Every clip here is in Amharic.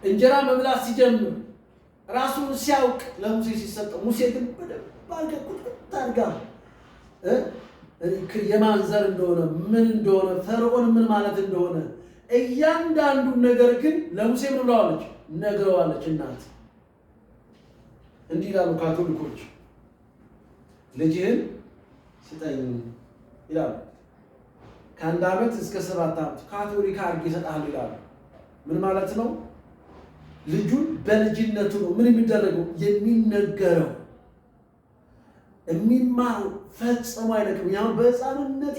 እንጀራ መብላት ሲጀምር ራሱን ሲያውቅ ለሙሴ ሲሰጠው ሙሴ ግን በደንብ አድርጋ ቁጥጥ አድርጋ የማንዘር እንደሆነ ምን እንደሆነ ፈርዖን ምን ማለት እንደሆነ እያንዳንዱ ነገር ግን ለሙሴ ምን ብለዋለች? ነግረዋለች። እናት እንዲህ ይላሉ ካቶሊኮች፣ ልጅህን ስጠኝ ይላሉ። ከ1 ዓመት እስከ 7 ዓመት ካቶሊክ አድርጌ እሰጥሃለሁ ይላሉ። ምን ማለት ነው? ልጁን በልጅነቱ ነው ምን የሚደረገው? የሚነገረው የሚማረው ፈጽሞ አይለቅም። ያው በሕፃንነቴ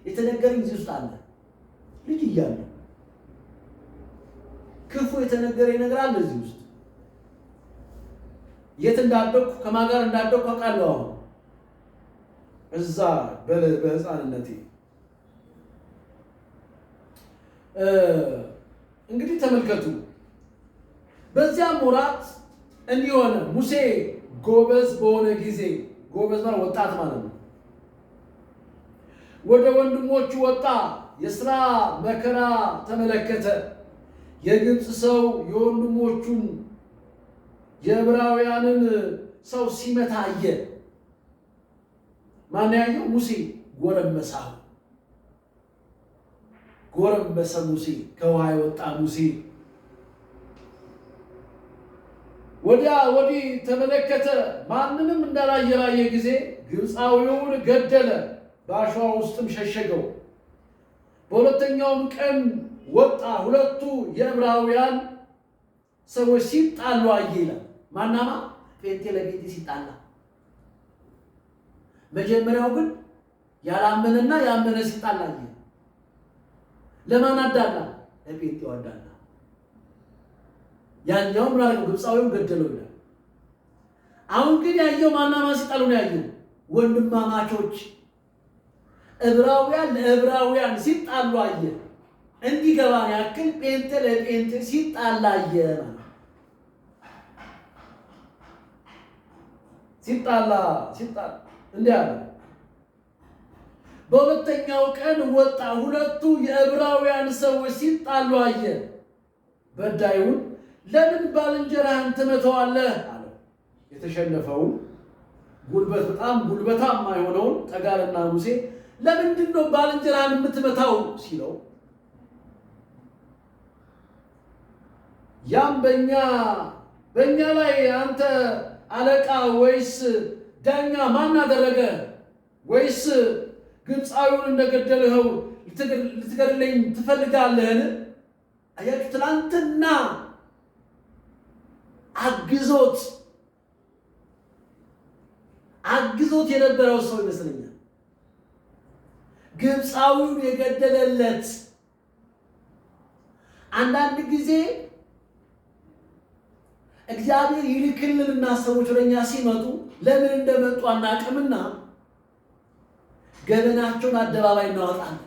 የተነገረኝ እዚህ ውስጥ አለ። ልጅ እያለሁ ክፉ የተነገረኝ ነገር አለ እዚህ ውስጥ። የት እንዳደኩ ከማን ጋር እንዳደኩ አውቃለሁ። አሁን እዛ በሕፃንነቴ እንግዲህ ተመልከቱ። በዚያም ወራት እንዲህ ሆነ፣ ሙሴ ጎበዝ በሆነ ጊዜ፣ ጎበዝ ማለት ወጣት ማለት ነው፣ ወደ ወንድሞቹ ወጣ። የሥራ መከራ ተመለከተ። የግብፅ ሰው የወንድሞቹን የዕብራውያንን ሰው ሲመታ አየ። ማን ያየው? ሙሴ። ጎረመሳ ጎረመሰ ሙሴ፣ ከውሃ የወጣ ሙሴ ወዲያ ወዲህ ተመለከተ። ማንንም እንዳላየ ባየ ጊዜ ግብፃዊውን ገደለ፣ በአሸዋ ውስጥም ሸሸገው። በሁለተኛውም ቀን ወጣ፣ ሁለቱ የዕብራውያን ሰዎች ሲጣሉ አየ ይላል። ማናማ? ጴንጤ ለጴንጤ ሲጣላ። መጀመሪያው ግን ያላመነና ያመነ ሲጣላ አየ። ለማን አዳላ? ለጴንጤው አዳላ። ያኛው ምን አደረገው? ግብፃዊውን ገደለው ይላል። አሁን ግን ያየው ማናማ ሲጣሉ ነው ያየው? ወንድማማቾች ዕብራውያን ለዕብራውያን ሲጣሉ አየ። እንዲገባን ያክል ጴንጤ ለጴንጤ ሲጣላ አየ ማለት ሲጣላ እንዲህ አለ። በሁለተኛው ቀን ወጣ፣ ሁለቱ የዕብራውያን ሰዎች ሲጣሉ አየ። በዳዩን ለምን ባልንጀራህን ትመታዋለህ አለው። የተሸነፈውን በጣም ጉልበታማ የሆነውን ጠጋልና ሙሴ ለምንድን ነው ባልንጀራህን የምትመታው ሲለው፣ ያም በእኛ ላይ አንተ አለቃ ወይስ ዳኛ ማን አደረገ? ወይስ ግብፃዊውን እንደገደልኸው ልትገድለኝ ትፈልጋለህን? አያችሁ፣ ትናንትና አግዞት የነበረው ሰው ይመስለኛል ግብፃዊውን የገደለለት። አንዳንድ ጊዜ እግዚአብሔር ይልክልንና ሰዎች ወደኛ ሲመጡ ለምን እንደመጡ አናውቅምና ገበናቸውን አደባባይ እናወጣለን።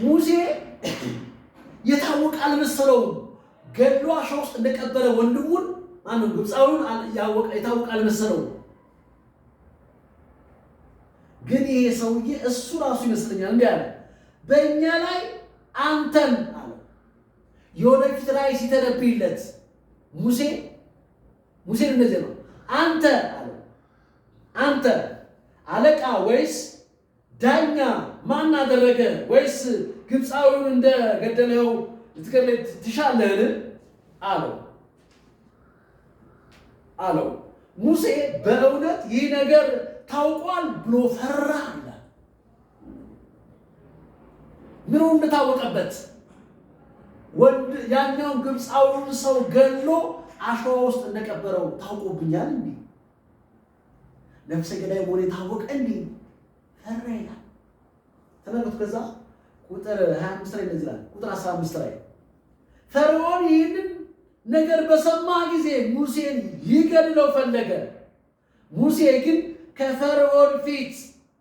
ሙሴ የታወቀ አልመሰለውም። ገድሎ አሸዋ ውስጥ እንደቀበረ ወንድሙን ማንም ግብፃዊውን የታወቀ አልመሰለውም። ግን ይሄ ሰውዬ እሱ ራሱ ይመስለኛል እንዲህ አለ፣ በእኛ ላይ አንተን አለ። የወደፊት ራእይ ሲተነብይለት ሙሴን እንደዚህ ነው፣ አንተ አለ፣ አንተ አለቃ ወይስ ዳኛ ማን አደረገ? ወይስ ግብፃዊውን እንደገደለው ልትገድለኝ ትሻለህን? አለው። ሙሴ በእውነት ይህ ነገር ታውቋል ብሎ ፈራ ይላል። ምኑ እንደታወቀበት ያኛውን ግብፃዊውን ሰው ገድሎ አሸዋ ውስጥ እንደቀበረው ታውቆብኛል እንዴ? ነፍሰ ገዳይ መሆኔ ታወቀ እንዴ? ፈራ ይላል። ተመልከቱ። ከዛ ቁጥር 25 ላይ እንደዚህ ይላል። ቁጥር 15 ላይ ፈርዖን ይህንን ነገር በሰማ ጊዜ ሙሴን ሊገድለው ፈለገ። ሙሴ ግን ከፈርዖን ፊት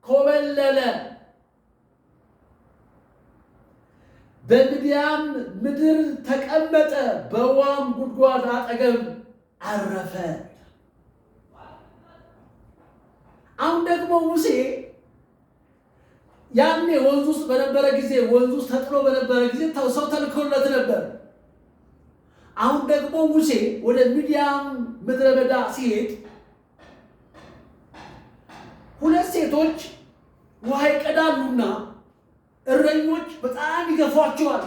ኮበለለ፣ በምድያም ምድር ተቀመጠ፣ በውኃም ጉድጓድ አጠገብ አረፈ። አሁን ደግሞ ሙሴ ያኔ ወንዝ ውስጥ በነበረ ጊዜ ወንዝ ውስጥ ተጥሎ በነበረ ጊዜ ሰው ተልኮለት ነበር። አሁን ደግሞ ሙሴ ወደ ሚዲያም ምድረ በዳ ሲሄድ ሁለት ሴቶች ውሃ ይቀዳሉና እረኞች በጣም ይገፏቸዋል።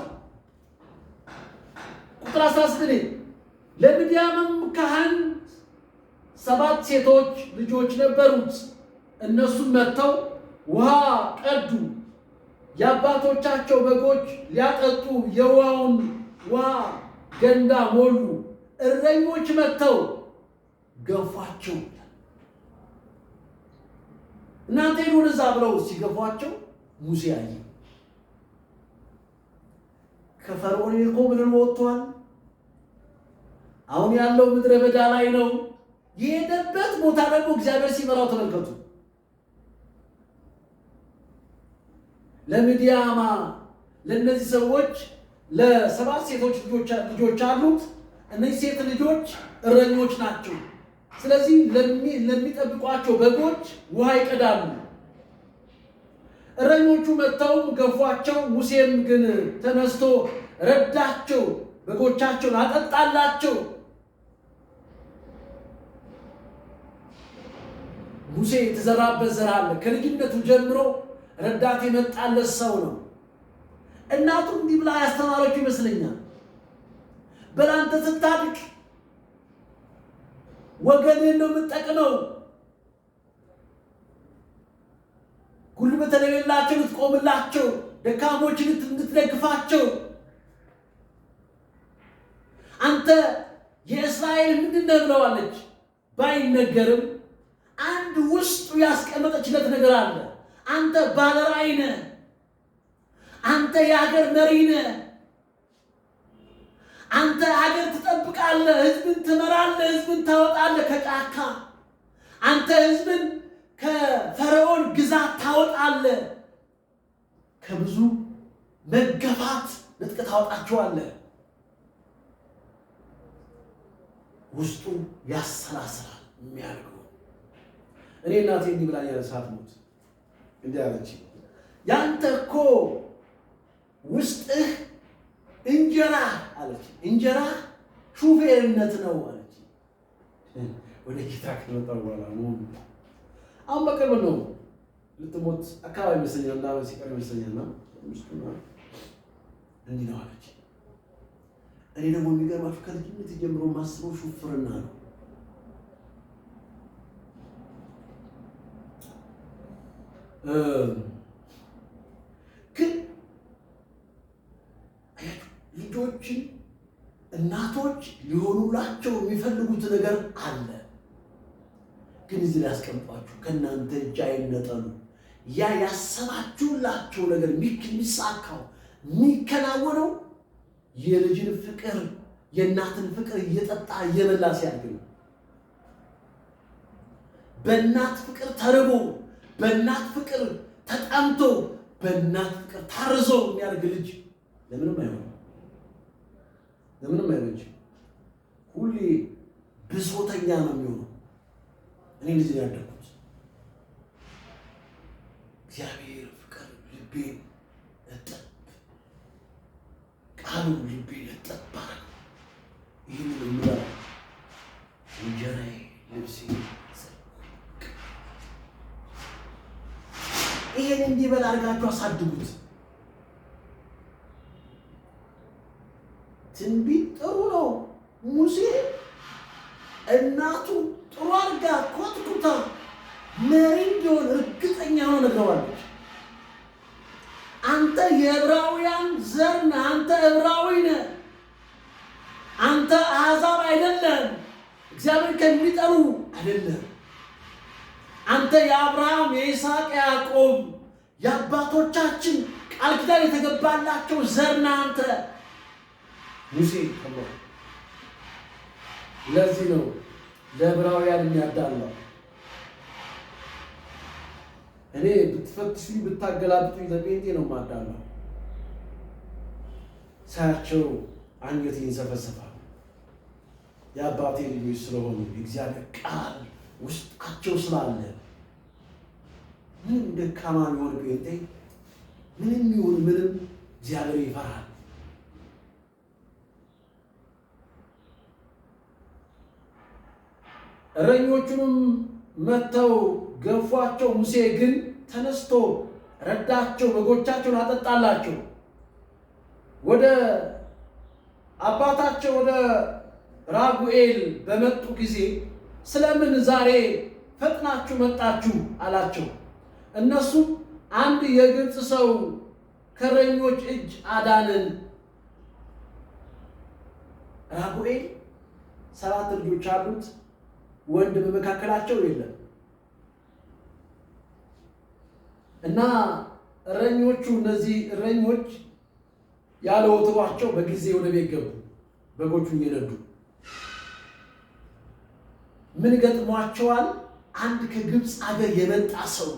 ቁጥር 16 ለሚዲያምም ካህን 7 ሴቶች ልጆች ነበሩት። እነሱም መጥተው ውሃ ቀዱ፣ የአባቶቻቸው በጎች ሊያጠጡ የውሃውን ውሃ ገንዳ ሞሉ። እረኞች መጥተው ገፏቸው። እናንተ ሄዱ ወደዛ ብለው ሲገፏቸው ሙሴ አየ። ከፈርዖን ልኮ ምድር ወጥቷል። አሁን ያለው ምድረ በዳ ላይ ነው። የሄደበት ቦታ ደግሞ እግዚአብሔር ሲመራው ተመልከቱ። ለሚዲያማ ለነዚህ ሰዎች ለ7 ሴቶች ልጆች አሉት። እነዚህ ሴት ልጆች እረኞች ናቸው። ስለዚህ ለሚጠብቋቸው በጎች ውሃ ይቀዳሉ። እረኞቹ መጥተው ገፏቸው። ሙሴም ግን ተነስቶ ረዳቸው፣ በጎቻቸውን አጠጣላቸው። ሙሴ የተዘራበት ዘር አለ። ከልጅነቱ ጀምሮ ረዳት የመጣለት ሰው ነው። እናቱ እንዲህ ብላ ያስተማረችው ይመስለኛል። በላንተ ስታድግ ወገንን ነው የምትጠቅመው። ጉልበት የሌላቸው ልትቆምላቸው፣ ደካሞችን እንድትደግፋቸው። አንተ የእስራኤል ምንድን ነህ ብለዋለች። ባይነገርም አንድ ውስጡ ያስቀመጠችለት ነገር አለ። አንተ ባለራዕይ ነህ። አንተ የሀገር መሪ ነህ። አንተ ሀገር ትጠብቃለህ፣ ህዝብን ትመራለህ፣ ህዝብን ታወጣለህ ከጫካ። አንተ ህዝብን ከፈርዖን ግዛት ታወጣለህ፣ ከብዙ መገፋት ነጥቅ ታወጣቸዋለህ። ውስጡ ያሰላስላል የሚያደርገው። እኔ እናቴ እንዲህ ብላኝ ያለሳት ሞት እንዲህ አለች። ያንተ እኮ ውስጥህ እንጀራ አለች። እንጀራ ሹፌርነት ነው አለች። ወደ ጌታ ከመጣሁ በኋላ አሁን በቅርብ ነው ልትሞት አካባቢ ይመስለኛል እና ሲቀር ይመስለኛልና እንዲህ ነው አለች። እኔ ደግሞ የሚገርማችሁ ከልጅነት ጀምሮ ማስበው ሹፍርና ነው። ግን ልጆችን እናቶች ሊሆኑላቸው የሚፈልጉት ነገር አለ። ግን እዚህ ላይ ያስቀምጧችሁ ከእናንተ እጅ አይነጠሉ። ያ ያሰባችሁላቸው ነገር የሚሳካው የሚከናወነው የልጅን ፍቅር የእናትን ፍቅር እየጠጣ እየበላ ሲያድግ ነው። በእናት ፍቅር ተርቦ በእናት ፍቅር ተጠምቶ በእናት ፍቅር ታርዞ የሚያድግ ልጅ ለምንም አይሆንም፣ ለምንም አይሆንም። ሁሌ ብሶተኛ ነው የሚሆነው። እኔ ልጅ ያደግኩት እግዚአብሔር ፍቅር ልቤን እጠብ ቃሉ ልቤን እጠብ አለ። ይህንን የምለው እንጀራዬ ልብሴ ይሄን እንዲበላ አድርጋችሁ አሳድጉት። ትንቢት ጥሩ ነው። ሙሴ እናቱ ጥሩ አድርጋ ኮትኩታ መሪ እንዲሆን እርግጠኛ ሆነ ነግረዋለች። አንተ የዕብራውያን ዘር ነህ፣ አንተ ዕብራዊ ነህ፣ አንተ አሕዛብ አይደለም፣ እግዚአብሔር ከሚጠሩ አይደለም። አንተ የአብርሃም የይስሐቅ የያዕቆብ የአባቶቻችን ቃል ኪዳን የተገባላቸው ዘር ነህ አንተ ሙሴ ተብሎ። ለዚህ ነው ለዕብራውያን የሚያዳላው። እኔ ብትፈትሹኝ ብታገላብጡኝ ለጴንጤ ነው የማዳላው። ሳያቸው አንገቴ ይንሰፈሰፋል። የአባቴ ልጆች ስለሆኑ የእግዚአብሔር ቃል ውስጣቸው ስላለ ምን ደካማ የሚሆን ጴንጤ ምንም ይሁን ምንም እግዚአብሔር ይፈራል። እረኞቹንም መተው ገፏቸው። ሙሴ ግን ተነስቶ ረዳቸው፣ በጎቻቸውን አጠጣላቸው። ወደ አባታቸው ወደ ራጉኤል በመጡ ጊዜ ስለምን ዛሬ ፈጥናችሁ መጣችሁ አላቸው። እነሱም አንድ የግብፅ ሰው ከእረኞች እጅ አዳንን። ራጉኤል 7 ልጆች አሉት። ወንድ በመካከላቸው የለም እና እረኞቹ እነዚህ እረኞች ያለ ወትሯቸው በጊዜ ወደ ቤት ገቡ። በጎቹን እየነዱ ምን ገጥሟቸዋል? አንድ ከግብፅ አገር የመጣ ሰው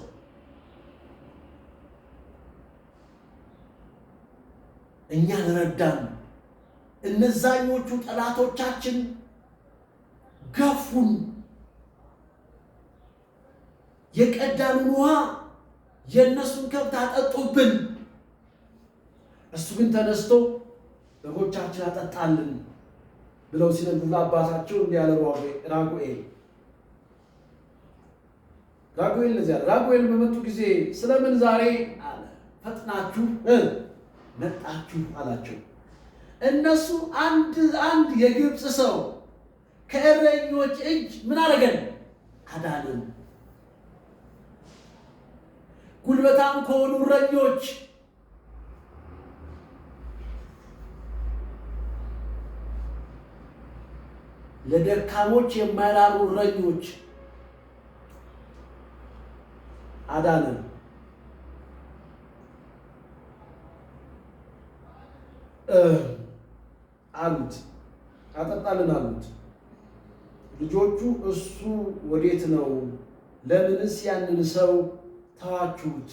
እኛን ረዳን፣ እነዛኞቹ ጠላቶቻችን ገፉን፣ የቀዳኑን ውሃ የእነሱን ከብት አጠጡብን። እሱ ግን ተነስቶ በጎቻችን አጠጣልን ብለው ሲነግሩ አባታቸው እንዲህ ያለ ራጉኤል ለዚያ ራጉኤል በመጡ ጊዜ ስለምን ዛሬ አለ ፈጥናችሁ መጣችሁ አላቸው። እነሱ አንድ የግብፅ ሰው ከእረኞች እጅ ምን አደረገን? አዳንን። ጉልበታም ከሆኑ እረኞች ለደካሞች የማይራሩ እረኞች አዳንን። አሉት አጠጣልን አሉት። ልጆቹ እሱ ወዴት ነው? ለምንስ ያንን ሰው ተዋችሁት?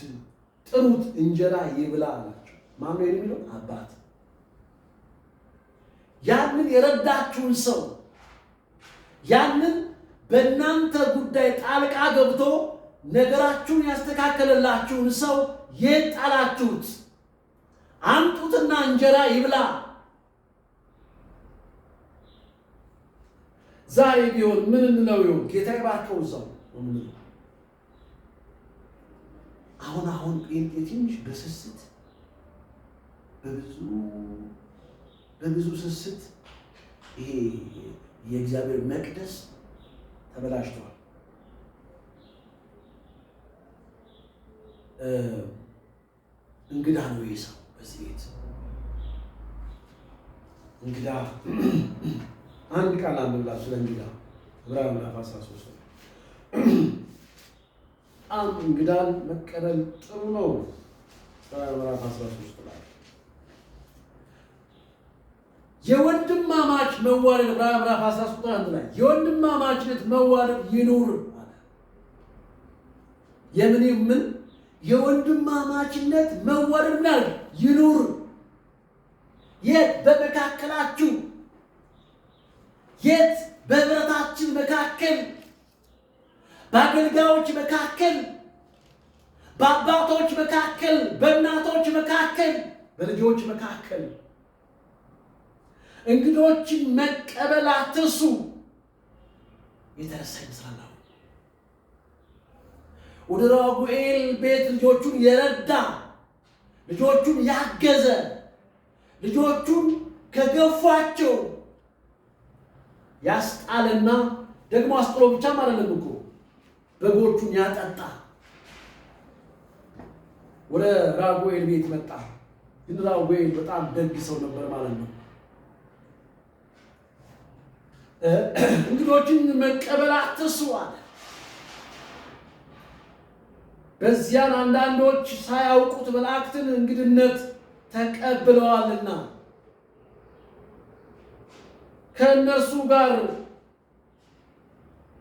ጥሩት፣ እንጀራ ይብላ አላቸው። ማን ነው የሚለው? አባት። ያንን የረዳችሁን ሰው ያንን በእናንተ ጉዳይ ጣልቃ ገብቶ ነገራችሁን ያስተካከለላችሁን ሰው የት ጣላችሁት? አምጡትና እንጀራ ይብላ። ዛሬ ቢሆን ምን እንለው ይሆን? ጌታ ይባርከው እዛው ነው። አሁን ትንሽ በስስት በብዙ ስስት ይሄ የእግዚአብሔር መቅደስ ተበላሽቷል። እንግዳ ነው ይሄ ሰው በዚህ ቤት እንግዳ። አንድ ቃል አንብብላችሁ ስለ እንግዳ ዕብራውያን ምዕራፍ 13 በጣም እንግዳን መቀበል ጥሩ ነው። ዕብራውያን ምዕራፍ 13 ላይ የወንድማማች መዋደድ ዕብራውያን ምዕራፍ 13 ቁጥር 1 ላይ የወንድማማችነት መዋደድ ይኑር አለ። ምን የወንድማማችነት መዋደድ ማለት ይኑር። የት? በመካከላችሁ። የት? በህብረታችን መካከል፣ በአገልጋዮች መካከል፣ በአባቶች መካከል፣ በእናቶች መካከል፣ በልጆች መካከል። እንግዶችን መቀበል አትርሱ። የተረሳ ይመስላል። ወደ ራጉኤል ቤት ልጆቹን የረዳ ልጆቹን ያገዘ ልጆቹን ከገፏቸው ያስጣልና ደግሞ አስጥሎ ብቻም አይደለም እኮ በጎቹን ያጠጣ ወደ ራጉኤል ቤት መጣ። ግን ራጉኤል በጣም ደግ ሰው ነበር ማለት ነው። እንግዶችን መቀበል አትርሱ አለ። በዚያን አንዳንዶች ሳያውቁት መላእክትን እንግድነት ተቀብለዋልና ከእነርሱ ጋር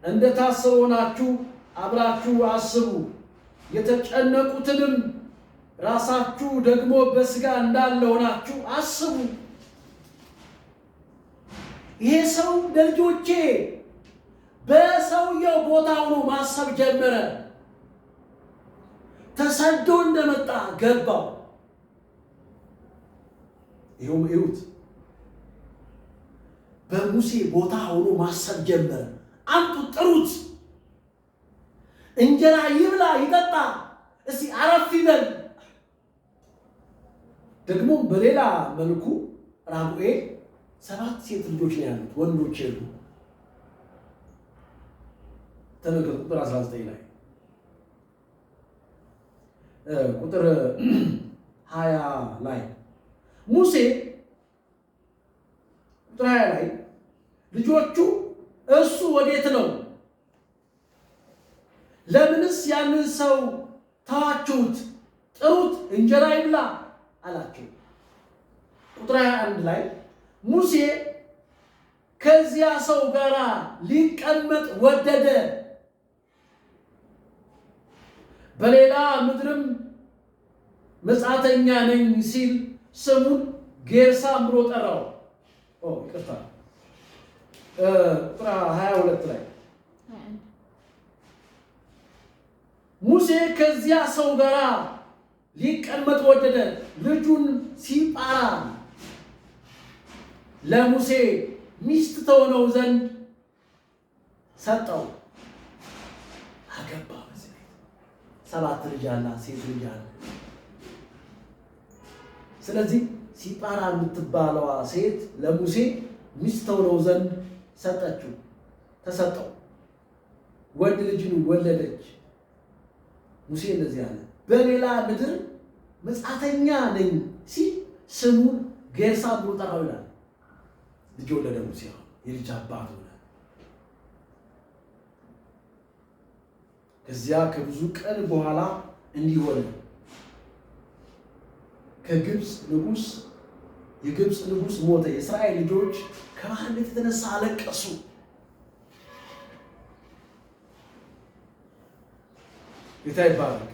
እንደታሰሩ ሆናችሁ አብራችሁ አስቡ። የተጨነቁትንም ራሳችሁ ደግሞ በስጋ እንዳለ ሆናችሁ አስቡ። ይሄ ሰው ለልጆቼ በሰውየው ቦታ ሆኖ ማሰብ ጀመረ። ተሰዶ እንደመጣ ገባው። ይኸውም እዩት፣ በሙሴ ቦታ ሆኖ ማሰብ ጀመረ። አምጡት፣ ጥሩት፣ እንጀራ ይብላ ይጠጣ፣ እስቲ አረፍ ይበል። ደግሞ በሌላ መልኩ ራጉኤል 7 ሴት ልጆች ነው ያሉት፣ ወንዶች የሉ። ተመልከቱ ቁጥር 19 ላይ ቁጥር 20 ላይ ሙሴ ቁጥር 20 ላይ ልጆቹ እሱ ወዴት ነው? ለምንስ ያንን ሰው ተዋችሁት? ጥሩት፣ እንጀራ ይብላ አላቸው። ቁጥር 21 ላይ ሙሴ ከዚያ ሰው ጋር ሊቀመጥ ወደደ፣ በሌላ ምድርም መጻተኛ ነኝ ሲል ስሙን ጌርሳም ብሎ ጠራው። ይቅርታ ቁጥር 22 ላይ ሙሴ ከዚያ ሰው ጋር ሊቀመጥ ወደደ፣ ልጁን ሲጳራ ለሙሴ ሚስት ተሆነው ዘንድ ሰጠው። አገባ። በዚህ 7 ልጅ አላት፣ ሴት ልጅ አለ። ስለዚህ ሲጳራ የምትባለዋ ሴት ለሙሴ ሚስት ተሆነው ዘንድ ሰጠችው፣ ተሰጠው። ወንድ ልጅን ወለደች። ሙሴ እንደዚህ አለ፣ በሌላ ምድር መጻተኛ ነኝ ሲል ስሙን ጌርሳም ብሎ ጠራው ይላል። ልጅ ወለደ ሙሴ፣ የልጅ አባት ሆነ። ከዚያ ከብዙ ቀን በኋላ እንዲህ ሆነ። የግብፅ ንጉሥ ሞተ። የእስራኤል ልጆች ከባርነት የተነሳ አለቀሱ። ጌታ ይባረክ።